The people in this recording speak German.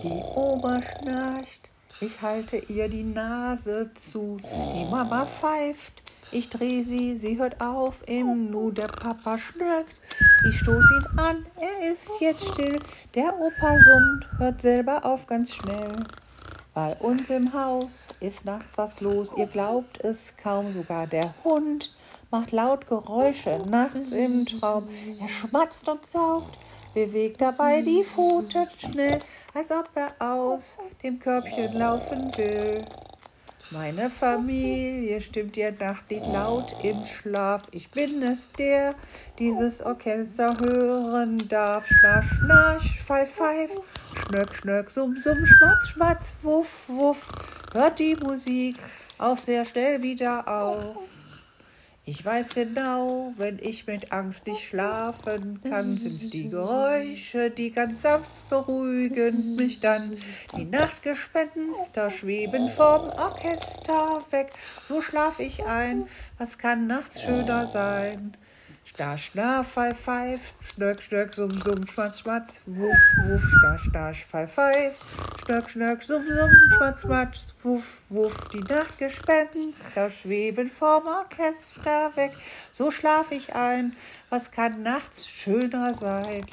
Die Oma schnarcht, ich halte ihr die Nase zu. Die Mama pfeift, ich dreh sie, sie hört auf im Nu. Der Papa schnurrt, ich stoß ihn an, er ist jetzt still. Der Opa summt, hört selber auf ganz schnell. Bei uns im Haus ist nachts was los, ihr glaubt es kaum, sogar der Hund macht laut Geräusche nachts im Traum. Er schmatzt und saugt, bewegt dabei die Pfoten schnell, als ob er aus dem Körbchen laufen will. Meine Familie stimmt ihr Nachtlied laut im Schlaf. Ich bin es, der dieses Orchester hören darf. Schnarch, schnarch, pfeif, pfeif, schnörk, schnörk, summ, summ, schmatz, schmatz, wuff, wuff. Hört die Musik auch sehr schnell wieder auf. Ich weiß genau, wenn ich mit Angst nicht schlafen kann, sind's die Geräusche, die ganz sanft beruhigen mich dann. Die Nachtgespenster schweben vom Orchester weg, so schlaf ich ein, was kann nachts schöner sein? Starsch, schnarr, pfeif, pfeif, schnörk, schnörk, summ, summ, schmatz, schmatz, wuff, wuff, starsch, starsch, pfeif, pfeif, schnörk, schnörk, summ, summ, schmatz, schmatz, wuff, wuff. Die Nachtgespenster schweben vom Orchester weg, so schlaf ich ein, was kann nachts schöner sein?